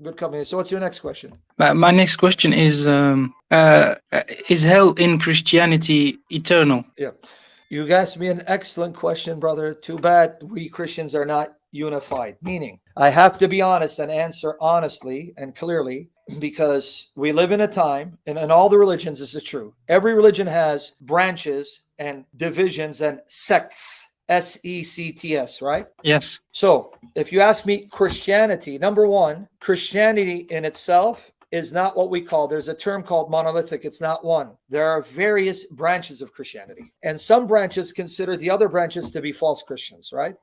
Good company. So what's your next question? My next question is hell in Christianity eternal? Yeah. You asked me an excellent question, brother. Too bad we Christians are not unified. Meaning, I have to be honest and answer honestly and clearly, because we live in a time, and in all the religions this is true. Every religion has branches and divisions and sects. S-E-C-T-S, right? Yes. So if you ask me Christianity, number one, Christianity in itself is not what we call, there's a term called monolithic. It's not one. There are various branches of Christianity. And some branches consider the other branches to be false Christians, right?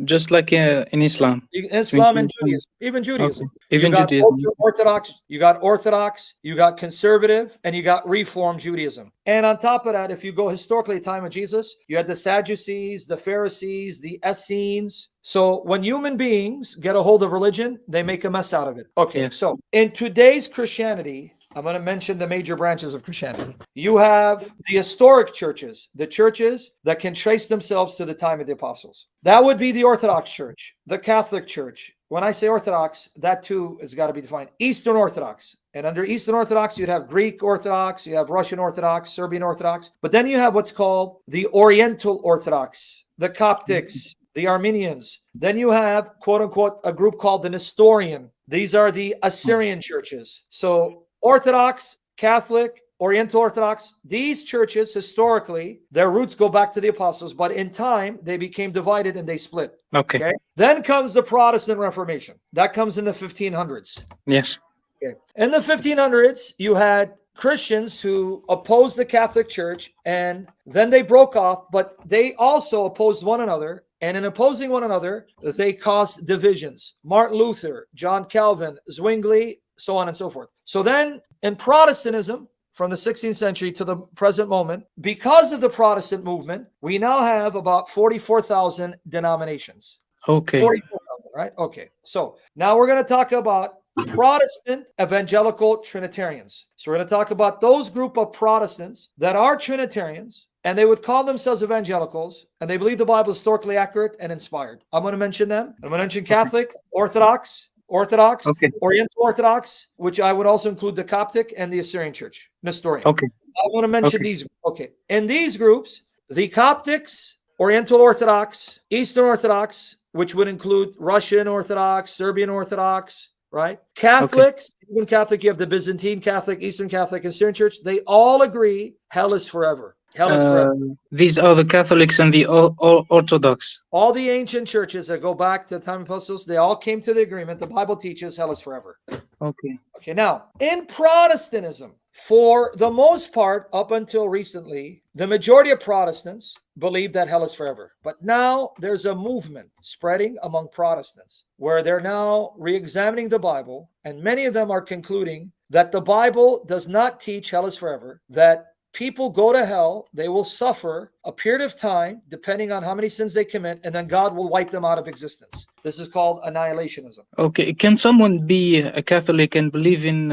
Just like in Islam. Islam and Judaism, even Judaism. Okay. Even you got Judaism. Orthodox, you got Orthodox, you got conservative, and you got Reform Judaism. And on top of that, if you go historically, time of Jesus, you had the Sadducees, the Pharisees, the Essenes. So when human beings get a hold of religion, they make a mess out of it. Okay, Yes. so in today's Christianity, I'm going to mention the major branches of Christianity. You have the historic churches, the churches that can trace themselves to the time of the apostles. That would be the Orthodox Church, the Catholic Church. When I say Orthodox, that too has got to be defined. Eastern Orthodox. And under Eastern Orthodox, you'd have Greek Orthodox, you have Russian Orthodox, Serbian Orthodox. But then you have what's called the Oriental Orthodox, the Coptics, the Armenians. Then you have, quote unquote, a group called the Nestorian. These are the Assyrian churches. So Orthodox, Catholic, Oriental Orthodox, these churches historically, their roots go back to the apostles, but in time they became divided and they split. Okay. Then comes the Protestant Reformation. That comes in the 1500s. Yes. Okay. In the 1500s, you had Christians who opposed the Catholic Church, and then they broke off, but they also opposed one another. And in opposing one another, they caused divisions. Martin Luther, John Calvin, Zwingli, so on and so forth. So then in Protestantism, from the 16th century to the present moment, because of the Protestant movement, we now have about 44,000 denominations. Okay. 44,000, right? Okay. So now we're going to talk about Protestant evangelical Trinitarians. So we're going to talk about those group of Protestants that are Trinitarians, and they would call themselves evangelicals, and they believe the Bible is historically accurate and inspired. I'm going to mention them. I'm going to mention Catholic, Orthodox, Okay. Oriental Orthodox, which I would also include the Coptic and the Assyrian Church, Nestorian. Okay. I want to mention Okay. these. Okay. In these groups, the Coptics, Oriental Orthodox, Eastern Orthodox, which would include Russian Orthodox, Serbian Orthodox, right? Catholics, even Catholic, you have the Byzantine Catholic, Eastern Catholic, and Syrian Church. They all agree hell is forever. Hell is forever. These are the Catholics and the Orthodox. All the ancient churches that go back to the time of apostles, they all came to the agreement. The Bible teaches hell is forever. Okay. Okay, now, in Protestantism, for the most part, up until recently, the majority of Protestants believe that hell is forever. But now there's a movement spreading among Protestants where they're now re-examining the Bible, and many of them are concluding that the Bible does not teach hell is forever, that people go to hell, they will suffer a period of time, depending on how many sins they commit, and then God will wipe them out of existence. This is called annihilationism. Okay. Can someone be a Catholic and believe in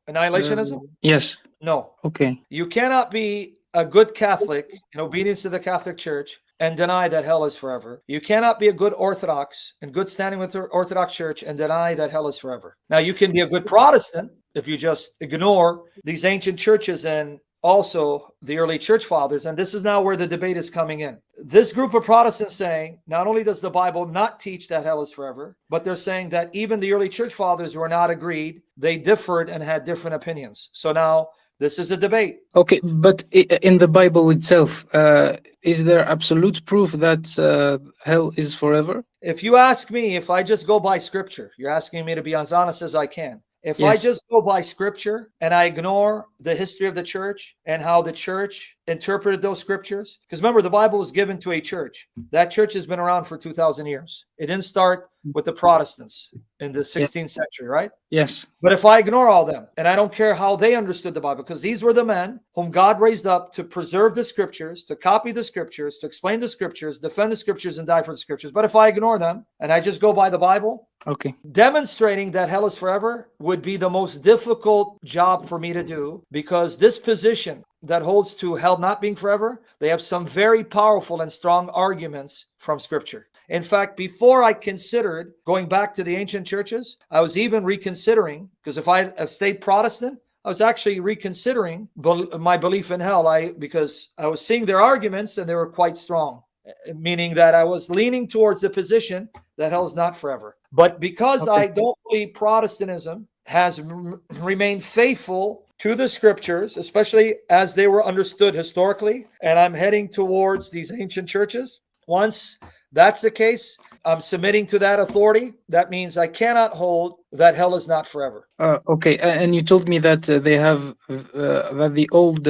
Annihilationism? Yes. No. Okay. You cannot be a good Catholic in obedience to the Catholic Church and deny that hell is forever. You cannot be a good Orthodox in good standing with the Orthodox Church and deny that hell is forever. Now, you can be a good Protestant if you just ignore these ancient churches and also the early church fathers. And this is now where the debate is coming in. This group of Protestants saying, not only does the Bible not teach that hell is forever, but they're saying that even the early church fathers were not agreed. They differed and had different opinions. So now this is a debate. Okay, but in the Bible itself, is there absolute proof that hell is forever? If you ask me, if I just go by scripture, you're asking me to be as honest as I can. If I Yes. just go by scripture and I ignore the history of the church and how the church interpreted those scriptures, because remember, the Bible was given to a church. That church has been around for 2,000 years. It didn't start with the Protestants in the 16th century, right? Yes. But if I ignore all them and I don't care how they understood the Bible, because these were the men whom God raised up to preserve the scriptures, to copy the scriptures, to explain the scriptures, defend the scriptures, and die for the scriptures. But if I ignore them and I just go by the Bible, Okay. demonstrating that hell is forever would be the most difficult job for me to do, because this position that holds to hell not being forever, they have some very powerful and strong arguments from scripture. In fact, before I considered going back to the ancient churches, I was even reconsidering, because if I have stayed Protestant, I was actually reconsidering my belief in hell, because I was seeing their arguments and they were quite strong, meaning that I was leaning towards the position that hell is not forever. But because I don't believe Protestantism has remained faithful to the scriptures, especially as they were understood historically, and I'm heading towards these ancient churches, once that's the case, I'm submitting to that authority. That means I cannot hold that hell is not forever. Okay, and you told me that they have that the old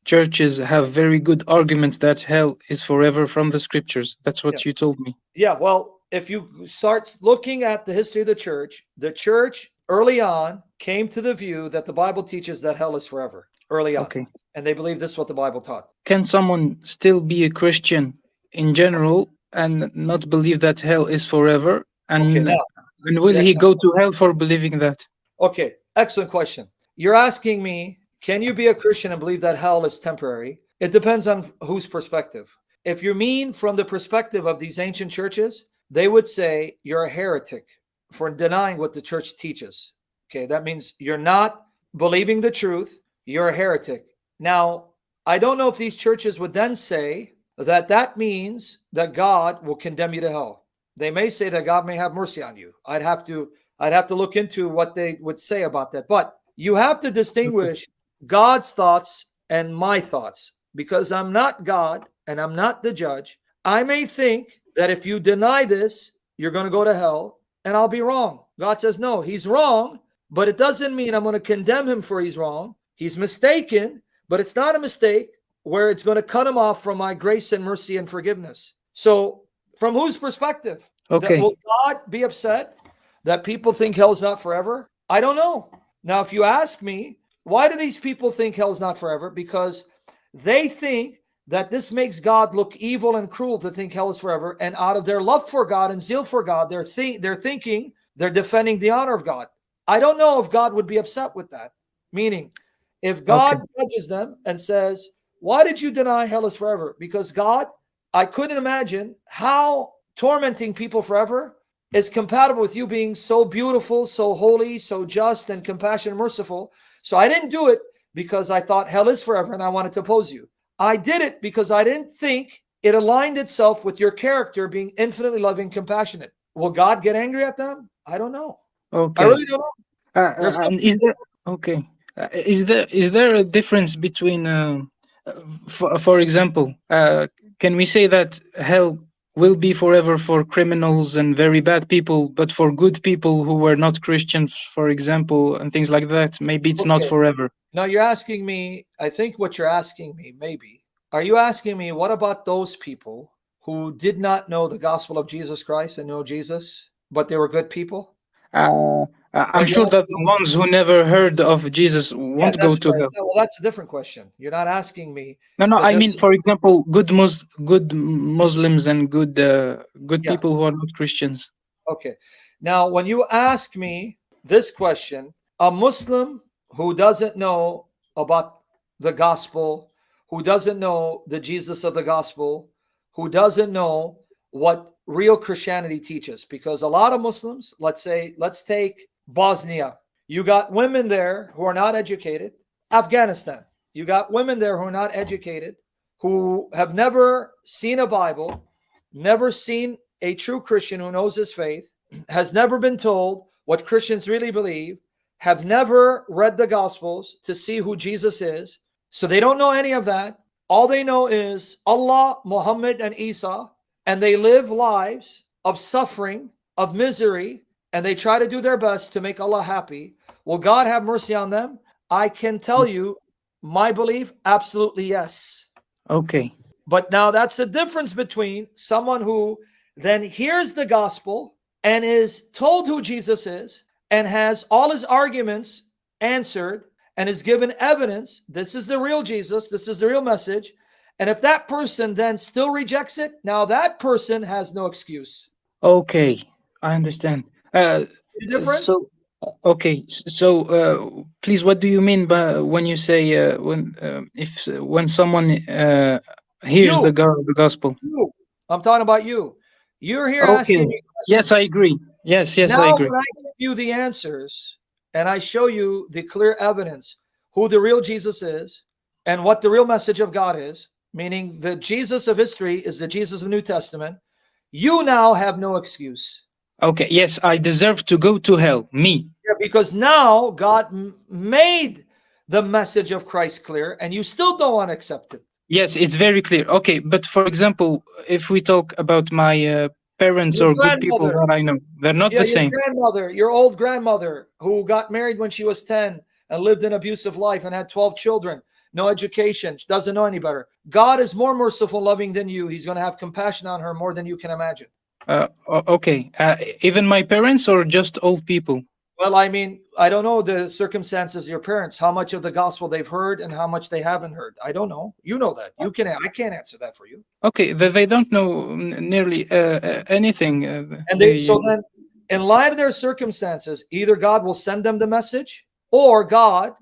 churches have very good arguments that hell is forever from the scriptures. That's what you told me. Yeah, well, if you start looking at the history of the church early on came to the view that the Bible teaches that hell is forever early on. Okay. And they believe this is what the Bible taught. Can someone still be a Christian in general and not believe that hell is forever? And will he go to hell for believing that? Okay, excellent question. You're asking me, can you be a Christian and believe that hell is temporary? It depends on whose perspective. If you mean from the perspective of these ancient churches, they would say you're a heretic for denying what the church teaches. Okay, that means you're not believing the truth, you're a heretic. Now, I don't know if these churches would then say that means that God will condemn you to hell. They may say that God may have mercy on you. I'd have to look into what they would say about that. But you have to distinguish God's thoughts and my thoughts, because I'm not God and I'm not the judge. I may think that if you deny this, you're going to go to hell, and I'll be wrong. God says, no, he's wrong, but it doesn't mean I'm going to condemn him for he's wrong. He's mistaken, but it's not a mistake where it's going to cut him off from my grace and mercy and forgiveness. So from whose perspective? Okay. Will God be upset that people think hell's not forever? I don't know. Now, if you ask me, why do these people think hell's not forever? Because they think that this makes God look evil and cruel to think hell is forever. And out of their love for God and zeal for God, they're thinking they're defending the honor of God. I don't know if God would be upset with that. Meaning, if God judges them and says, why did you deny hell is forever? Because God, I couldn't imagine how tormenting people forever is compatible with you being so beautiful, so holy, so just and compassionate and merciful. So I didn't do it because I thought hell is forever and I wanted to oppose you. I did it because I didn't think it aligned itself with your character being infinitely loving, compassionate. Will God get angry at them? I don't know. Okay. I really don't know. Is there a difference between, for example, can we say that hell will be forever for criminals and very bad people, but for good people who were not Christians, for example, and things like that, maybe it's not forever? No, you're asking me, I think what you're asking me, maybe, are you asking me, what about those people who did not know the gospel of Jesus Christ and know Jesus, but they were good people? I'm sure that the ones who never heard of Jesus won't go to hell. Well, that's a different question. You're not asking me. No, I mean, for example, good Muslims and good people who are not Christians. Okay. Now, when you ask me this question, a Muslim who doesn't know about the gospel, who doesn't know the Jesus of the gospel, who doesn't know what real Christianity teaches, because a lot of Muslims, let's take Bosnia. You got women there who are not educated. Afghanistan, you got women there who are not educated, who have never seen a Bible, never seen a true Christian who knows his faith, has never been told what Christians really believe, have never read the Gospels to see who Jesus is. So they don't know any of that. All they know is Allah, Muhammad, and Isa, and they live lives of suffering, of misery, and they try to do their best to make Allah happy. Will God have mercy on them? I can tell you my belief, absolutely yes. Okay. But now that's the difference between someone who then hears the gospel and is told who Jesus is and has all his arguments answered and is given evidence. This is the real Jesus. This is the real message. And if that person then still rejects it, now that person has no excuse. Okay, I understand. Difference? So, please, what do you mean by when you say when someone hears the gospel? I'm talking about you. You're here Okay. asking me Yes, I questions. agree. Yes, yes, I Now, agree. when I give you the answers and I show you the clear evidence who the real Jesus is and what the real message of God is, meaning the Jesus of history is the Jesus of the New Testament, you now have no excuse. Okay. Yes, I deserve to go to hell. Me. Yeah, because now God made the message of Christ clear and you still don't want to accept it. Yes, it's very clear. Okay, but for example, if we talk about my parents Your or good people grandmother, that I know, they're not yeah, the your same. grandmother, your old grandmother who got married when she was 10 and lived an abusive life and had 12 children, no education, she doesn't know any better. God is more merciful, loving than you. He's going to have compassion on her more than you can imagine. Okay, even my parents or just old people? Well, I mean, I don't know the circumstances of your parents, how much of the gospel they've heard and how much they haven't heard. I don't know. You know that. You can. I can't answer that for you. Okay, they don't know nearly anything. And so then, in light of their circumstances, either God will send them the message or God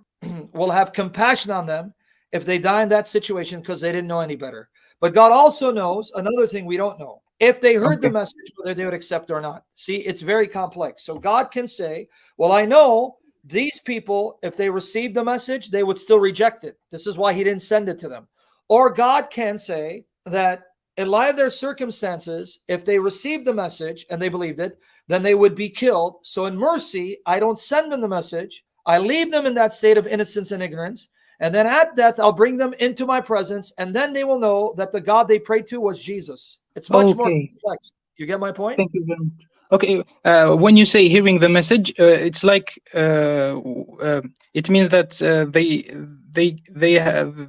will have compassion on them if they die in that situation because they didn't know any better. But God also knows another thing we don't know. If they heard the Okay. message, whether they would accept or not. See, it's very complex. So God can say, well, I know these people, if they received the message, they would still reject it. This is why he didn't send it to them. Or God can say that in light of their circumstances, if they received the message and they believed it, then they would be killed. So in mercy, I don't send them the message. I leave them in that state of innocence and ignorance. And then at death, I'll bring them into my presence. And then they will know that the God they prayed to was Jesus. It's much more Okay. complex. You get my point? Thank you very much. Okay, when you say hearing the message, it's like it means that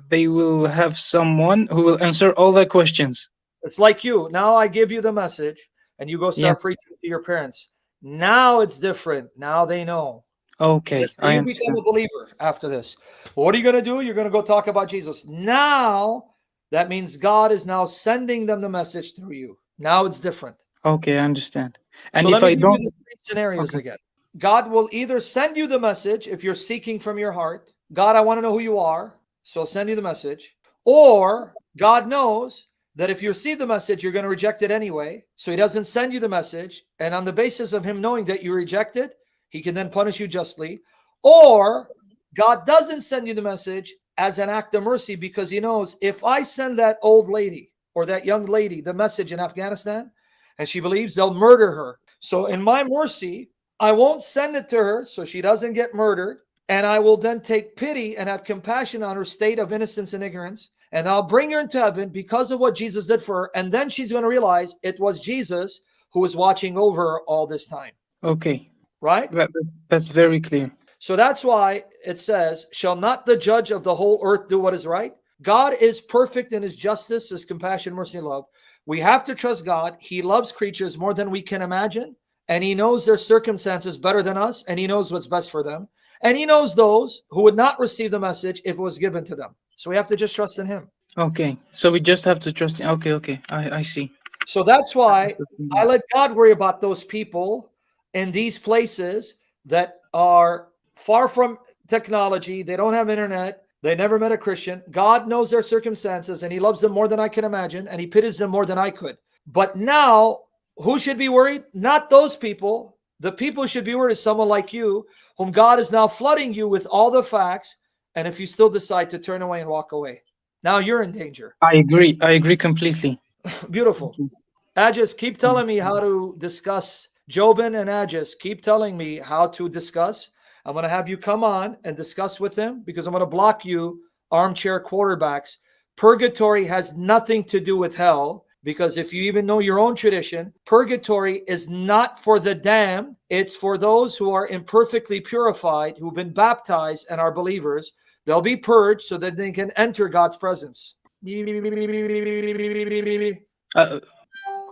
they will have someone who will answer all the questions. It's like you. Now I give you the message and you go start Yes. preaching to your parents. Now it's different. Now they know. Okay, Let's say I you become understand. a believer after this. Well, what are you going to do? You're going to go talk about Jesus. Now, that means God is now sending them the message through you. Now it's different. Okay, I understand. So And let if me I give you don't, the three scenarios okay, again. God will either send you the message if you're seeking from your heart. God, I want to know who you are. So I'll send you the message. Or God knows that if you receive the message, you're going to reject it anyway. So he doesn't send you the message. And on the basis of him knowing that you reject it, he can then punish you justly. Or God doesn't send you the message as an act of mercy because he knows if I send that old lady or that young lady the message in Afghanistan and she believes, they'll murder her. So in my mercy, I won't send it to her so she doesn't get murdered. And I will then take pity and have compassion on her state of innocence and ignorance. And I'll bring her into heaven because of what Jesus did for her. And then she's going to realize it was Jesus who was watching over her all this time. okay, Right? that's very clear. So that's why it says, shall not the judge of the whole earth do what is right? God is perfect in his justice, his compassion, mercy, and love. We have to trust God. He loves creatures more than we can imagine. And he knows their circumstances better than us. And he knows what's best for them. And he knows those who would not receive the message if it was given to them. So we have to just trust in him. Okay, so we just have to trust. Okay, I see. So that's why I let God worry about those people in these places that are far from technology. They don't have internet. They never met a Christian. God knows their circumstances and he loves them more than I can imagine. And he pities them more than I could. But now, who should be worried? Not those people. The people who should be worried is someone like you, whom God is now flooding you with all the facts. And if you still decide to turn away and walk away, now you're in danger. I agree. I agree completely. Beautiful. Agis, keep telling me how to discuss. Jobin and Agis, keep telling me how to discuss. I'm going to have you come on and discuss with him because I'm going to block you, armchair quarterbacks. Purgatory has nothing to do with hell because if you even know your own tradition, purgatory is not for the damned. It's for those who are imperfectly purified, who've been baptized and are believers. They'll be purged so that they can enter God's presence. Do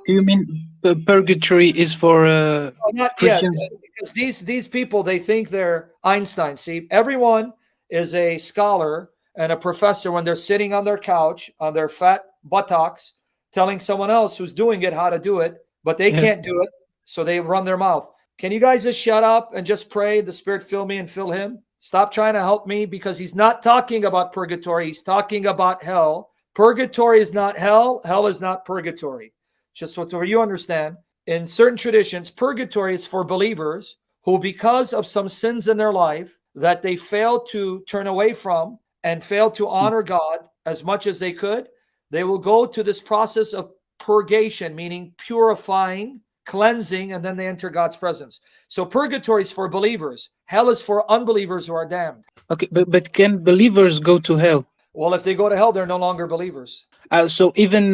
you mean purgatory is for Not yet, Christians? because these people, they think they're Einstein. See, everyone is a scholar and a professor when they're sitting on their couch on their fat buttocks, telling someone else who's doing it how to do it, but they Yes. can't do it, so they run their mouth. Can you guys just shut up and just pray the Spirit fill me and fill him? Stop trying to help me because he's not talking about purgatory. He's talking about hell. Purgatory is not hell. Hell is not purgatory. just so you understand, in certain traditions, purgatory is for believers who, because of some sins in their life that they failed to turn away from and failed to honor God as much as they could, they will go to this process of purgation, meaning purifying, cleansing, and then they enter God's presence. So purgatory is for believers. Hell is for unbelievers who are damned. Okay, but can believers go to hell? Well, if they go to hell, they're no longer believers. So even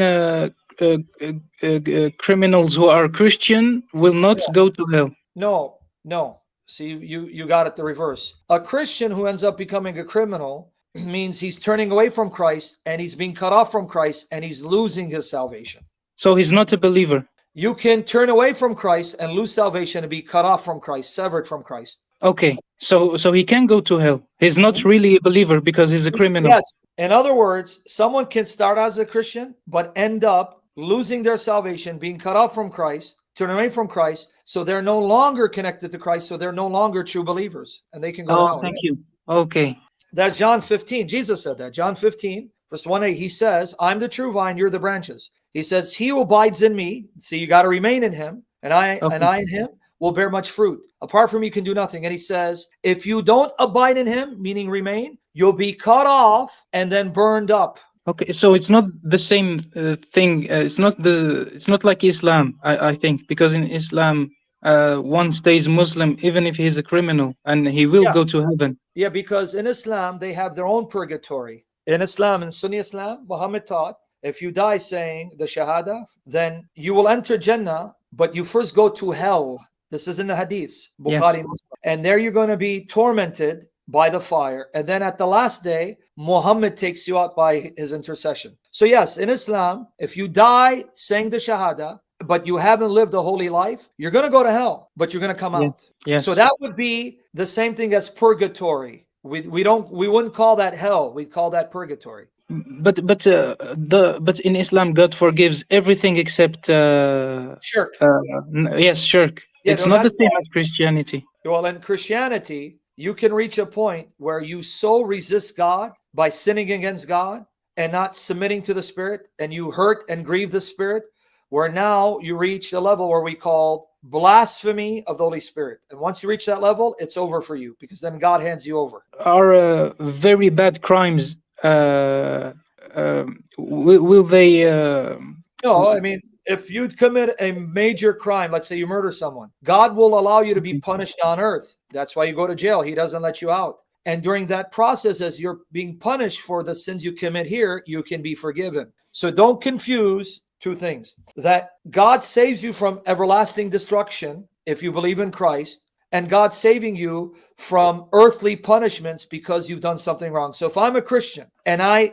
criminals who are Christian will not go to hell. No. See, you got it the reverse. A Christian who ends up becoming a criminal means he's turning away from Christ and he's being cut off from Christ and he's losing his salvation. So he's not a believer. You can turn away from Christ and lose salvation and be cut off from Christ, severed from Christ. Okay, so he can go to hell. He's not really a believer because he's a criminal. Yes. In other words, someone can start as a Christian but end up losing their salvation, being cut off from Christ, turn away from Christ, so they're no longer connected to Christ, so they're no longer true believers, and they can go to hell. Thank you. Okay. That's John 15. Jesus said that. John 15, verse 1a, he says, I'm the true vine, you're the branches. He says, he who abides in me, see, you got to remain in him, and I in him will bear much fruit. Apart from me, you can do nothing. And he says, if you don't abide in him, meaning remain, you'll be cut off and then burned up. Okay, so it's not the same thing. It's not like Islam, I think, because in Islam, one stays Muslim even if he's a criminal, and he will go to heaven. Yeah, because in Islam, they have their own purgatory. In Islam, in Sunni Islam, Muhammad taught, if you die saying the Shahada, then you will enter Jannah, but you first go to hell. This is in the Hadiths, Bukhari, yes. And there you're going to be tormented by the fire. And then at the last day, Muhammad takes you out by his intercession. So yes, in Islam, if you die saying the Shahada, but you haven't lived a holy life, you're going to go to hell, but you're going to come out. Yes. So that would be the same thing as purgatory. We wouldn't call that hell. We'd call that purgatory. But in Islam, God forgives everything except shirk. Yes, shirk. Yeah, it's not the same as Christianity. Well, in Christianity, you can reach a point where you so resist God by sinning against God and not submitting to the Spirit, and you hurt and grieve the Spirit, where now you reach the level where we call blasphemy of the Holy Spirit. And once you reach that level, it's over for you, because then God hands you over. Are very bad crimes, will they... No, I mean, if you commit a major crime, let's say you murder someone, God will allow you to be punished on earth. That's why you go to jail. He doesn't let you out. And during that process, as you're being punished for the sins you commit here, you can be forgiven. So don't confuse two things. That God saves you from everlasting destruction if you believe in Christ, and God saving you from earthly punishments because you've done something wrong. So if I'm a Christian and I,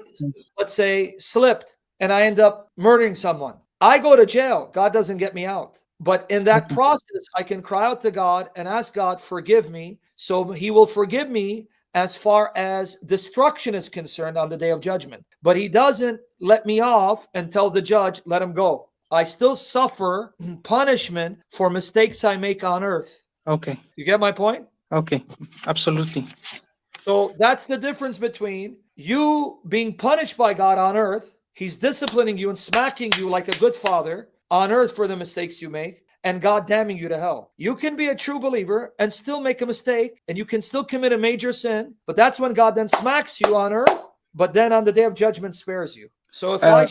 let's say, slipped and I end up murdering someone, I go to jail. God doesn't get me out. But in that process, I can cry out to God and ask God, forgive me. So he will forgive me as far as destruction is concerned on the day of judgment. But he doesn't let me off and tell the judge, let him go. I still suffer punishment for mistakes I make on earth. Okay. You get my point? Okay, absolutely. So that's the difference between you being punished by God on earth. He's disciplining you and smacking you like a good father on earth for the mistakes you make, and God damning you to hell. You can be a true believer and still make a mistake, and you can still commit a major sin, but that's when God then smacks you on earth, but then on the day of judgment spares you. So if I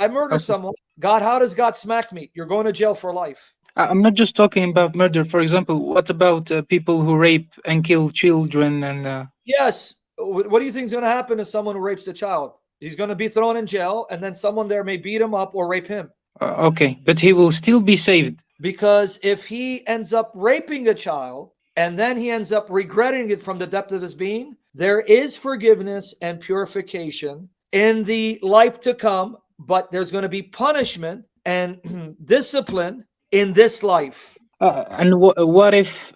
murder someone, God, how does God smack me? You're going to jail for life. I'm not just talking about murder. For example, what about people who rape and kill children? And Yes. What do you think is going to happen to someone who rapes a child? He's going to be thrown in jail, and then someone there may beat him up or rape him. Okay, but he will still be saved. Because if he ends up raping a child, and then he ends up regretting it from the depth of his being, there is forgiveness and purification in the life to come, but there's going to be punishment and discipline in this life. And what if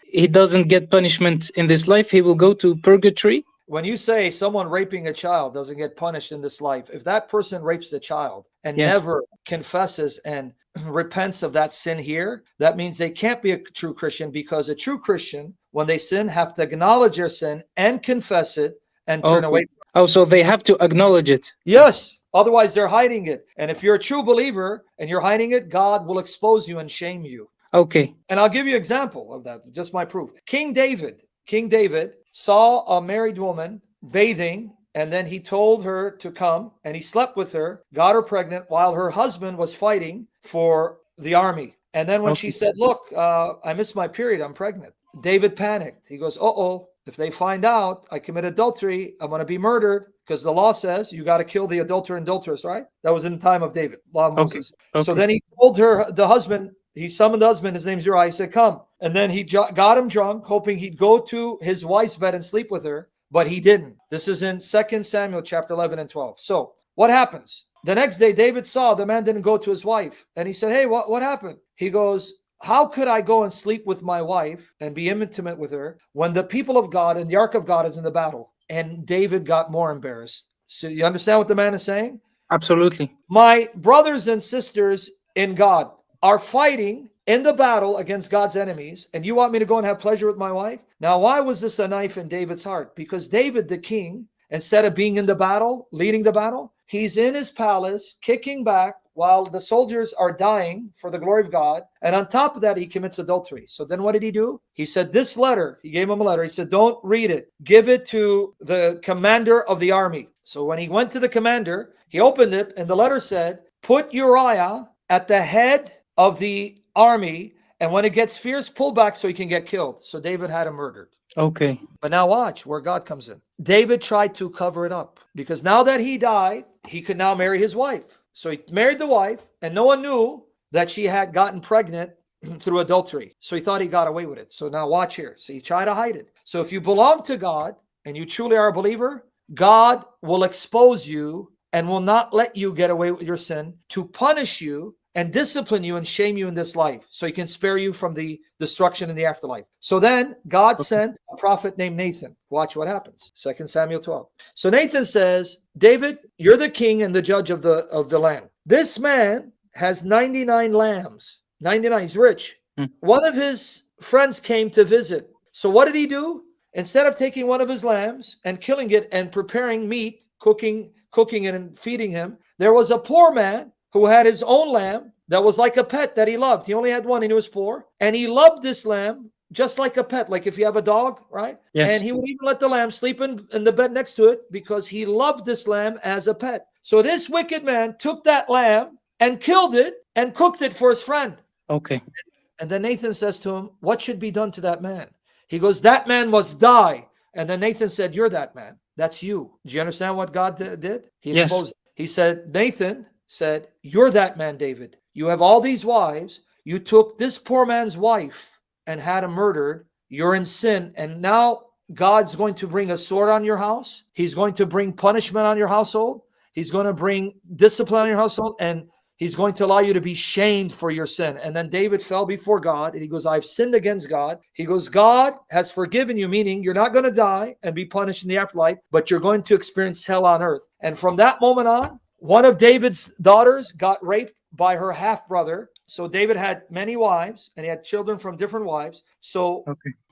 he doesn't get punishment in this life? He will go to purgatory? When you say someone raping a child doesn't get punished in this life, if that person rapes a child and never confesses and repents of that sin here, that means they can't be a true Christian, because a true Christian, when they sin, have to acknowledge their sin and confess it and turn away from it. Oh, so they have to acknowledge it. Yes. Otherwise, they're hiding it. And if you're a true believer and you're hiding it, God will expose you and shame you. Okay. And I'll give you an example of that, just my proof. King David saw a married woman bathing, and then he told her to come, and he slept with her, got her pregnant while her husband was fighting for the army. And then when she said, look, I missed my period, I'm pregnant, David panicked. He goes, uh-oh, if they find out I commit adultery, I'm going to be murdered, because the law says you got to kill the adulterer and adulteress, right? That was in the time of David, law of Moses. So then he told her, the husband, he summoned the husband, his name's Uriah, he said, come. And then he got him drunk, hoping he'd go to his wife's bed and sleep with her, but he didn't. This is in 2 Samuel chapter 11 and 12. So what happens? The next day, David saw the man didn't go to his wife. And he said, hey, what happened? He goes, how could I go and sleep with my wife and be intimate with her when the people of God and the ark of God is in the battle? And David got more embarrassed. So you understand what the man is saying? Absolutely. My brothers and sisters in God are fighting in the battle against God's enemies, and you want me to go and have pleasure with my wife? Now, why was this a knife in David's heart? Because David, the king, instead of being in the battle, leading the battle, he's in his palace, kicking back while the soldiers are dying for the glory of God. And on top of that, he commits adultery. So then what did he do? He said, this letter, he gave him a letter. He said, don't read it. Give it to the commander of the army. So when he went to the commander, he opened it, and the letter said, put Uriah at the head of the army, and when it gets fierce, pull back so he can get killed. So David had him murdered. Okay. But now watch where God comes in. David tried to cover it up, because now that he died, he could now marry his wife. So he married the wife, and no one knew that she had gotten pregnant through adultery. So he thought he got away with it. So now watch here. So he tried to hide it. So if you belong to God and you truly are a believer, God will expose you and will not let you get away with your sin, to punish you and discipline you and shame you in this life, so he can spare you from the destruction in the afterlife. So then God sent a prophet named Nathan. Watch what happens. 2 Samuel 12. So Nathan says, David, you're the king and the judge of the land. This man has 99 lambs. 99, he's rich. One of his friends came to visit. So what did he do? Instead of taking one of his lambs and killing it and preparing meat, cooking it and feeding him, there was a poor man who had his own lamb that was like a pet that he loved. He only had one and he was poor. And he loved this lamb just like a pet, like if you have a dog, right? Yes. And he would even let the lamb sleep in the bed next to it, because he loved this lamb as a pet. So this wicked man took that lamb and killed it and cooked it for his friend. Okay. And then Nathan says to him, what should be done to that man? He goes, that man must die. And then Nathan said, you're that man. That's you. Do you understand what God did? He exposed. Yes. He said, Nathan said, you're that man, David. You have all these wives. You took this poor man's wife and had him murdered. You're in sin. And now God's going to bring a sword on your house. He's going to bring punishment on your household. He's going to bring discipline on your household. And he's going to allow you to be shamed for your sin. And then David fell before God, and he goes, I've sinned against God. He goes, God has forgiven you, meaning you're not going to die and be punished in the afterlife, but you're going to experience hell on earth. And from that moment on, one of David's daughters got raped by her half-brother. So David had many wives, and he had children from different wives. So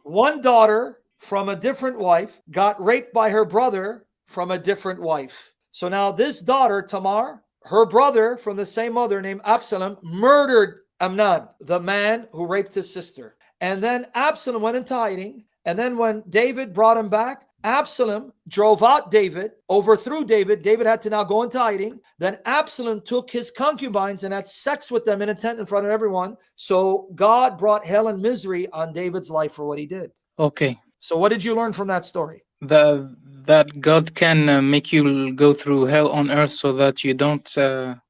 one daughter from a different wife got raped by her brother from a different wife. So now this daughter, Tamar, her brother from the same mother named Absalom, murdered Amnon, the man who raped his sister. And then Absalom went into hiding. And then when David brought him back, Absalom drove out David, overthrew David. David had to now go into hiding. Then Absalom took his concubines and had sex with them in a tent in front of everyone. So God brought hell and misery on David's life for what he did. Okay. So what did you learn from that story? That God can make you go through hell on earth so that you don't.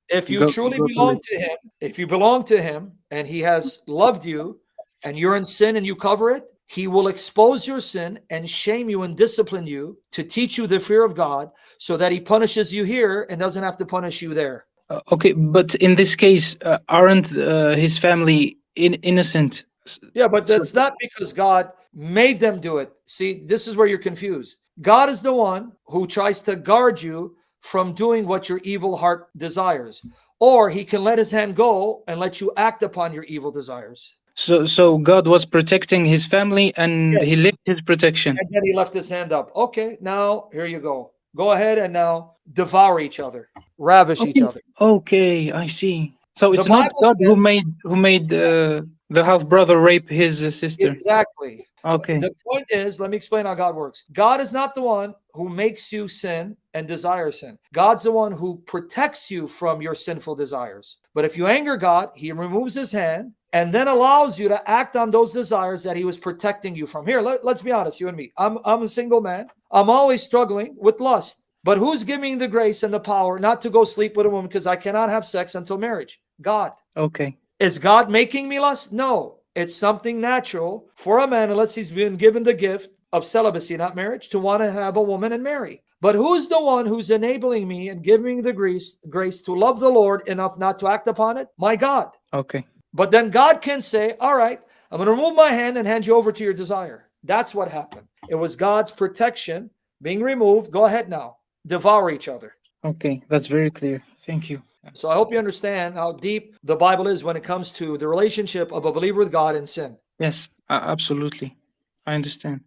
If you truly belong to him, if you belong to him and he has loved you and you're in sin and you cover it, he will expose your sin and shame you and discipline you to teach you the fear of God, so that he punishes you here and doesn't have to punish you there. Okay, but in this case, aren't his family innocent? Yeah, but that's not because God made them do it. See, this is where you're confused. God is the one who tries to guard you from doing what your evil heart desires. Or he can let his hand go and let you act upon your evil desires. So God was protecting his family, and he left his protection. And then he left his hand up. Okay, now here you go. go ahead and now devour each other, ravish each Okay. other. Okay, I see. So The it's not Bible God who says made the half brother rape his sister. exactly. Okay. The point is, let me explain how God works. God is not the one who makes you sin and desire sin. God's the one who protects you from your sinful desires. But if you anger God, he removes his hand and then allows you to act on those desires that he was protecting you from. Here, let's be honest, you and me. I'm a single man. I'm always struggling with lust. But who's giving the grace and the power not to go sleep with a woman because I cannot have sex until marriage? God. Okay. Is God making me lust? No. It's something natural for a man, unless he's been given the gift of celibacy, not marriage, to want to have a woman and marry. But who's the one who's enabling me and giving me the grace to love the Lord enough not to act upon it? My God. Okay. But then God can say, all right, I'm going to remove my hand and hand you over to your desire. That's what happened. It was God's protection being removed. Go ahead now. Devour each other. Okay. That's very clear. Thank you. So I hope you understand how deep the Bible is when it comes to the relationship of a believer with God and sin. Yes, absolutely. I understand.